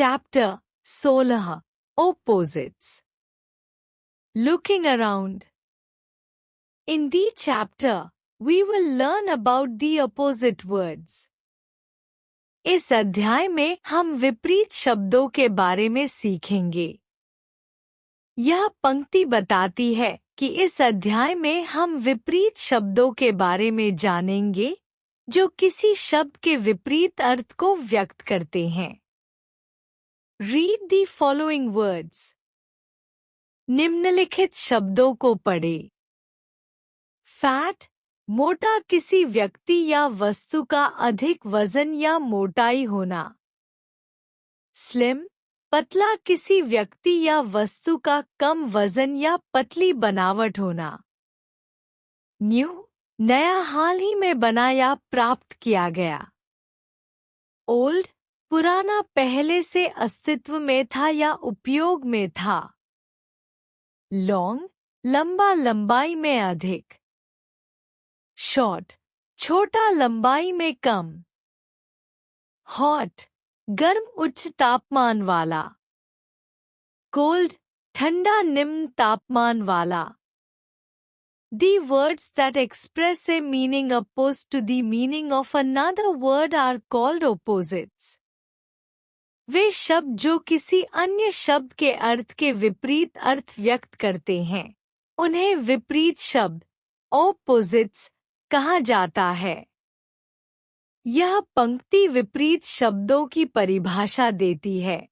Chapter 16 Opposites. Looking around. In this chapter, we will learn about the opposite words. इस अध्याय में हम विपरीत शब्दों के बारे में सीखेंगे। यह पंक्ति बताती है कि इस अध्याय में हम विपरीत शब्दों के बारे में जानेंगे, जो किसी शब्द के विपरीत अर्थ को व्यक्त करते हैं। Read the following words. निम्नलिखित शब्दों को पढ़ें। फैट, मोटा किसी व्यक्ति या वस्तु का अधिक वजन या मोटाई होना। स्लिम, पतला किसी व्यक्ति या वस्तु का कम वजन या पतली बनावट होना। न्यू, नया हाल ही में बना या प्राप्त किया गया। ओल्ड, पुराना पहले से अस्तित्व में था या उपयोग में था। लॉन्ग, लंबा लंबाई में अधिक। शॉर्ट, छोटा लंबाई में कम। हॉट, गर्म उच्च तापमान वाला। कोल्ड, ठंडा निम्न तापमान वाला। The words that express a meaning opposed to the meaning of another word are called opposites. वे शब्द जो किसी अन्य शब्द के अर्थ के विपरीत अर्थ व्यक्त करते हैं, उन्हें विपरीत शब्द opposites कहा जाता है। यह पंक्ति विपरीत शब्दों की परिभाषा देती है,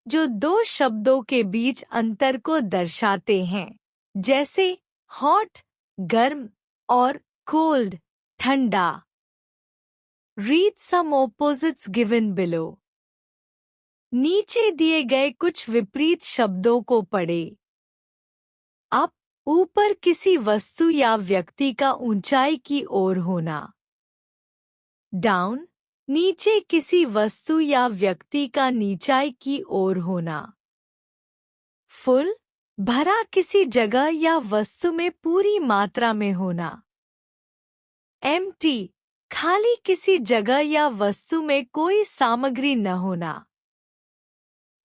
जो दो शब्दों के बीच अंतर को दर्शाते हैं, जैसे हॉट गर्म और कोल्ड ठंडा। Read some opposites given below. नीचे दिए गए कुछ विपरीत शब्दों को पढ़ें। अप, ऊपर किसी वस्तु या व्यक्ति का ऊंचाई की ओर होना। डाउन, नीचे किसी वस्तु या व्यक्ति का नीचाई की ओर होना। फुल, भरा किसी जगह या वस्तु में पूरी मात्रा में होना। एम्प्टी, खाली किसी जगह या वस्तु में कोई सामग्री न होना।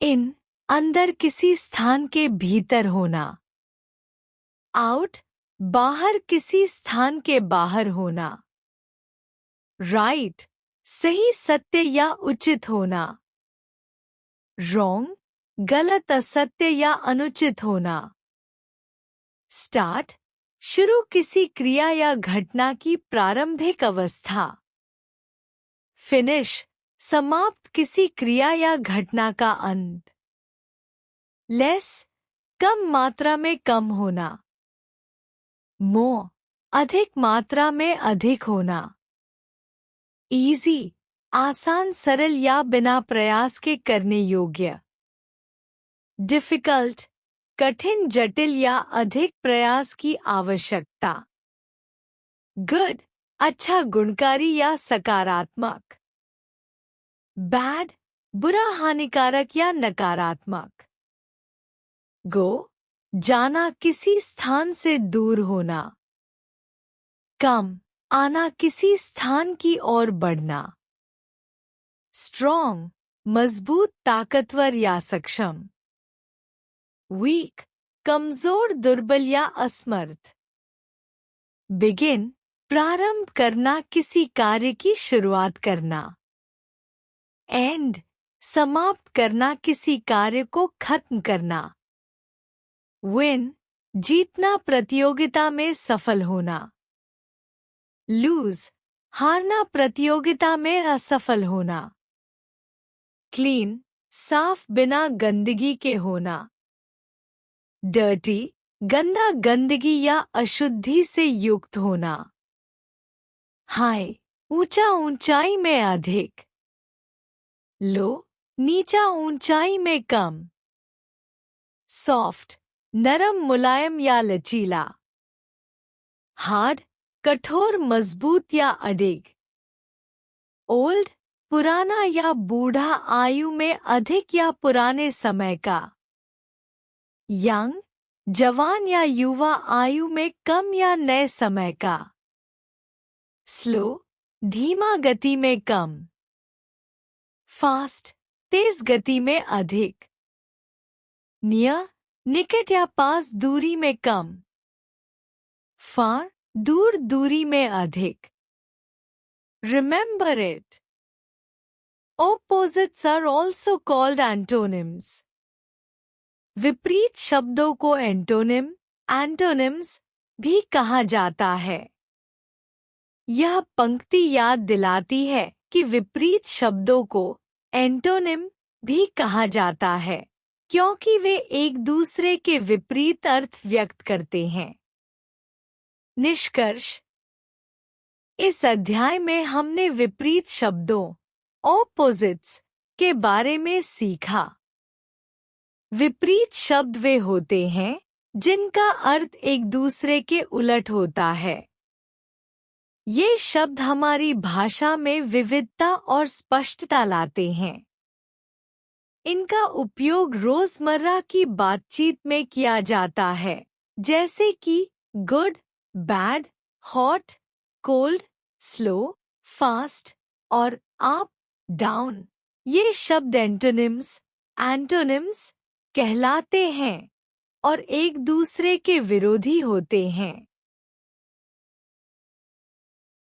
इन, अंदर किसी स्थान के भीतर होना। आउट, बाहर किसी स्थान के बाहर होना। राइट, सही सत्य या उचित होना। रॉन्ग, गलत असत्य या अनुचित होना। स्टार्ट, शुरू किसी क्रिया या घटना की प्रारंभिक अवस्था। फिनिश, समाप्त किसी क्रिया या घटना का अंत। लेस, कम मात्रा में कम होना। मोर, अधिक मात्रा में अधिक होना। इजी, आसान सरल या बिना प्रयास के करने योग्य। डिफिकल्ट, कठिन जटिल या अधिक प्रयास की आवश्यकता। गुड, अच्छा गुणकारी या सकारात्मक। बैड, बुरा हानिकारक या नकारात्मक। गो, जाना किसी स्थान से दूर होना। कम, आना किसी स्थान की ओर बढ़ना। स्ट्रॉन्ग, मजबूत ताकतवर या सक्षम। वीक, कमजोर दुर्बल या असमर्थ। बिगिन, प्रारंभ करना किसी कार्य की शुरुआत करना। एंड, समाप्त करना किसी कार्य को खत्म करना। विन, जीतना प्रतियोगिता में सफल होना। लूज, हारना प्रतियोगिता में असफल होना। क्लीन, साफ बिना गंदगी के होना। डर्टी, गंदा गंदगी या अशुद्धि से युक्त होना। हाई, ऊंचा ऊंचाई में अधिक। लो, नीचा ऊंचाई में कम। सॉफ्ट, नरम मुलायम या लचीला। हार्ड, कठोर मजबूत या अडिग। ओल्ड, पुराना या बूढ़ा आयु में अधिक या पुराने समय का। यंग, जवान या युवा आयु में कम या नए समय का। स्लो, धीमा गति में कम। फास्ट, तेज गति में अधिक। नियर निकट या पास दूरी में कम। फार दूर दूरी में अधिक। Remember it. Opposites are also called antonyms. विपरीत शब्दों को एंटोनिम्स भी कहा जाता है। यह पंक्ति याद दिलाती है कि विपरीत शब्दों को एंटोनिम भी कहा जाता है क्योंकि वे एक दूसरे के विपरीत अर्थ व्यक्त करते हैं। निष्कर्ष, इस अध्याय में हमने विपरीत शब्दों ऑपोजिट्स के बारे में सीखा। विपरीत शब्द वे होते हैं जिनका अर्थ एक दूसरे के उलट होता है। ये शब्द हमारी भाषा में विविधता और स्पष्टता लाते हैं। इनका उपयोग रोजमर्रा की बातचीत में किया जाता है, जैसे कि good, bad, hot, cold, slow, fast और अप, डाउन। ये शब्द एंटोनिम्स कहलाते हैं और एक दूसरे के विरोधी होते हैं।